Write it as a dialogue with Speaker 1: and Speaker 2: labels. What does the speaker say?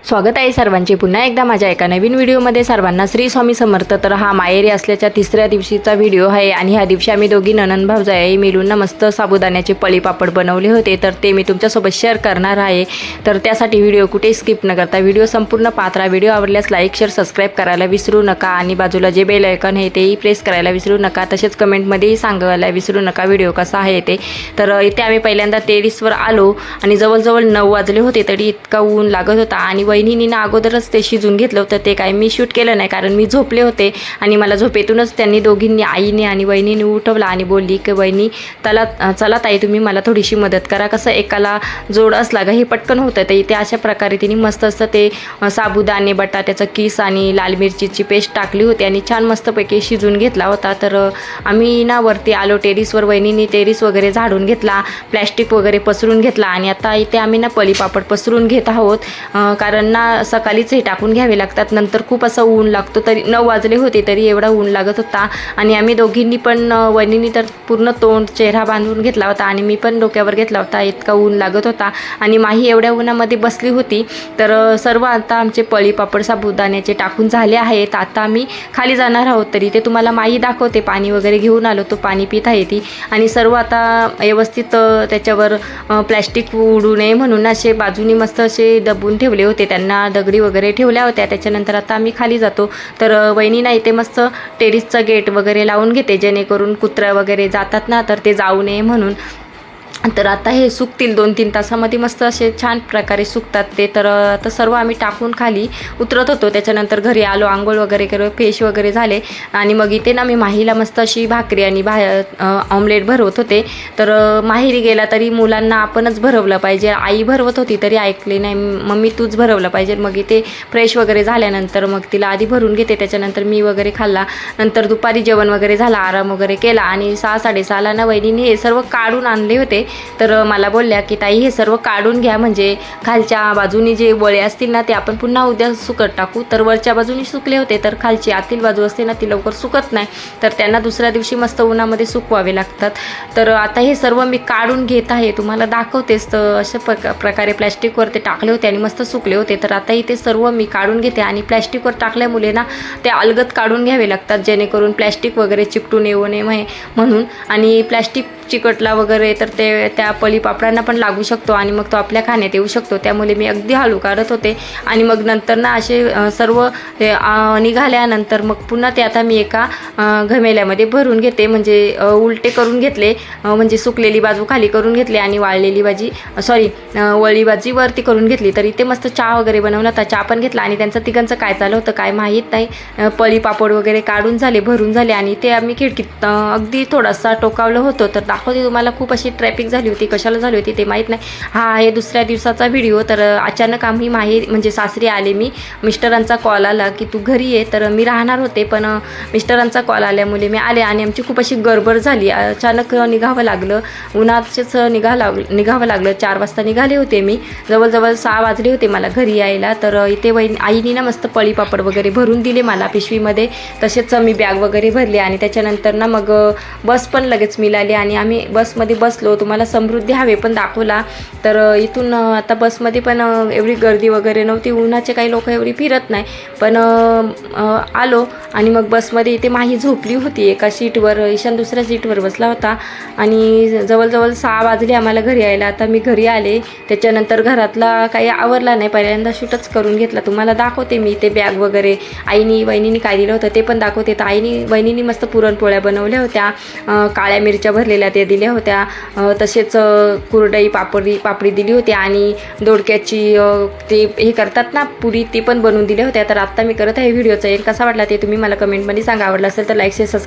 Speaker 1: स्वागत आहे सर्वांचे पुन्हा एकदा माझ्या एका नवीन व्हिडिओमध्ये। सर्वांना श्री स्वामी समर्थ। तर हा माहेरी असल्याच्या तिसऱ्या दिवशीचा व्हिडिओ आहे आणि ह्या दिवशी आम्ही दोघी नणंद भावजाई मिळून मस्त साबुदाण्याचे पळीपापड बनवले होते, तर ते मी तुमच्यासोबत शेअर करणार आहे। तर त्यासाठी व्हिडिओ कुठे स्किप न करता व्हिडिओ संपूर्ण पाहत राहा। व्हिडिओ आवडल्यास लाईक शेअर सबस्क्राईब करायला विसरू नका आणि बाजूला जे बेल आयकॉन आहे तेही प्रेस करायला विसरू नका। तसेच कमेंटमध्येही सांगायला विसरू नका व्हिडिओ कसा आहे ते। तर इथे आम्ही पहिल्यांदा टेरेसवर आलो आणि जवळजवळ 9 वाजले होते तरी इतका ऊन लागत होता आणि वहिनींनी अगोदरच ते शिजून घेतलं होतं। ते काय मी शूट केलं नाही कारण मी झोपले होते आणि मला झोपेतूनच त्यांनी दोघींनी आईने आणि वहिनीने उठवलं आणि बोलली की वहिनी चला ताई तुम्ही मला थोडीशी मदत करा, कसं एकाला जोड असला गा हे पटकन होतं। तर इथे अशा प्रकारे तिने मस्त असं ते साबुदाणे बटाट्याचं किस आणि लाल मिरचीची पेस्ट टाकली होती आणि छान मस्तपैकी शिजून घेतला होता। तर आम्ही ना वरती आलो टेरेसवर, वहिनींनी टेरेस वगैरे झाडून घेतला, प्लॅस्टिक वगैरे पसरून घेतला आणि आता इथे आम्ही ना पळीपापड पसरून घेत आहोत कारण ना सकाळीच हे टाकून घ्यावे लागतात, नंतर खूप असं ऊन लागतो। तरी 9 वाजले होते तरी एवढा ऊन लागत होता आणि आम्ही दोघींनी पण वहिनींनी तर पूर्ण तोंड चेहरा बांधून घेतला होता आणि मी पण डोक्यावर घेतला होता, इतका ऊन लागत होता आणि माही एवढ्या उन्हामध्ये बसली होती। तर सर्व आता आमचे पळीपापड साबुदाण्याचे टाकून झाले आहेत। आता आम्ही खाली जाणार आहोत, तरी ते तुम्हाला माही दाखवते। पाणी वगैरे घेऊन आलो, तो पाणी पित आहे ती आणि सर्व आता व्यवस्थित त्याच्यावर प्लॅस्टिक उडू नये म्हणून असे बाजूनी मस्त असे दबून ठेवले होते, त्यांना दगडी वगैरे ठेवल्या होत्या। त्याच्यानंतर आता आम्ही खाली जातो। तर वहिनीना इथे मस्त टेरेसचा गेट वगैरे लावून घेते जेणेकरून कुत्रा वगैरे जातात ना तर ते जाऊ नये म्हणून। तर आता हे सुकतील 2-3 तासामध्ये मस्त असे छान प्रकारे सुकतात ते। तर आता सर्व आम्ही टाकून खाली उतरत होतो। त्याच्यानंतर घरी आलो, आंघोळ वगैरे केलं, फ्रेश वगैरे झाले आणि मग इथे ना मी माहीला मस्त अशी भाकरी आणि ऑमलेट भरवत होते। तर माहेरी गेला तरी मुलांना आपणच भरवलं पाहिजे, आई भरवत होती तरी ऐकले नाही, मम्मी तूच भरवलं पाहिजे। मग इथे फ्रेश वगैरे झाल्यानंतर मग तिला आधी भरून घेते, त्याच्यानंतर मी वगैरे खाल्ला। नंतर दुपारी जेवण वगैरे झाला, आराम वगैरे केला आणि 6-6:30ला ना वहिनीने हे सर्व काढून आणले होते। तर मला बोलल्या की ताई हे सर्व काढून घ्या, म्हणजे खालच्या बाजूनी जे वळे असतील ना ते आपण पुन्हा उद्या सुकत टाकू। तर वरच्या बाजूनी सुकले होते, तर खालची आतील बाजू असते ना ती लवकर सुकत नाही, तर त्यांना दुसऱ्या दिवशी मस्त उन्हामध्ये सुकवावे लागतात। तर आता हे सर्व मी काढून घेत आहे, तुम्हाला दाखवतेच। तर अशा प्रकारे प्लॅस्टिकवर ते टाकले होते आणि मस्त सुकले होते। तर आता इथे सर्व मी काढून घेते आणि प्लॅस्टिकवर टाकल्यामुळे ना ते अलगद काढून घ्यावे लागतात जेणेकरून प्लॅस्टिक वगैरे चिकटून येऊ नये म्हणून। आणि प्लॅस्टिक चिकटला वगैरे तर ते त्या पळीपापडांना पण लागू शकतो आणि मग तो आपल्या खाण्यात येऊ शकतो, त्यामुळे मी अगदी हळू काढत होते। आणि मग नंतर ना असे सर्व निघाल्यानंतर मग पुन्हा ते आता मी एका घमेल्यामध्ये भरून घेते, म्हणजे उलटे करून घेतले, म्हणजे सुकलेली बाजू खाली करून घेतली आणि वळी भाजी वरती करून घेतली। तर इथे मस्त चहा वगैरे बनवला होता, चहा पण घेतला आणि त्यांचं तिघांचं काय चालू होतं काय माहीत नाही। पळीपापड वगैरे काढून झाले, भरून झाले आणि ते आम्ही खिडकीत अगदी थोडासा टोकावलं होतं। तर दाखवते तुम्हाला, खूप अशी ट्रॅफिक झाली होती, कशाला झाली होती ते माहीत नाही। हा आहे दुसऱ्या दिवसाचा व्हिडिओ। तर अचानक आम्ही म्हणजे सासरी आले, मी मिस्टरांचा कॉल आला की तू घरी ये, तर मी राहणार होते पण मिस्टरांचा कॉल आल्यामुळे मी आले आणि आमची खूप अशी गडबड झाली, अचानक निघावं लागलं, उन्हाचेच निघावं लागलं। 4 वाजता निघाले होते मी, जवळजवळ 6 वाजले होते मला घरी यायला। तर इथे आईनी ना मस्त पळीपापड वगैरे भरून दिले मला पिशवीमध्ये, तसेच मी बॅग वगैरे भरली आणि त्याच्यानंतर ना मग बस पण लगेच मिळाली आणि आम्ही बसमध्ये बसलो। तुम्हाला समृद्धी हायवे पण दाखवला। तर इथून आता बसमध्ये पण एवढी गर्दी वगैरे नव्हती, उन्हाचे काही लोक एवढी फिरत नाही, पण आलो आणि मग बसमध्ये इथे माही झोपली होती एका सीटवर, ईशान दुसऱ्या सीटवर बसला होता आणि जवळजवळ 6 वाजले आम्हाला घरी यायला। आता मी घरी आले, त्याच्यानंतर घरातला काही आवरला नाही, पहिल्यांदा शूटच करून घेतला। तुम्हाला दाखवते मी ते बॅग वगैरे वहिनीने काय दिलं होतं ते पण दाखवते। तर वहिनीने मस्त पुरणपोळ्या बनवल्या होत्या, काळ्या मिरच्या भरलेल्या ते दिल्या होत्या, तसेच कुरडई पापडी दिली होती आणि दोडक्याची ते हे करतात ना पुरी, ती पण बनवून दिल्या होत्या। तर आत्ता मी करत आहे व्हिडिओचा एंड, कसा वाटला ते तुम्ही मला कमेंटमध्ये सांगा, आवडला असेल तर लाईक शेअर सबस्क्राईब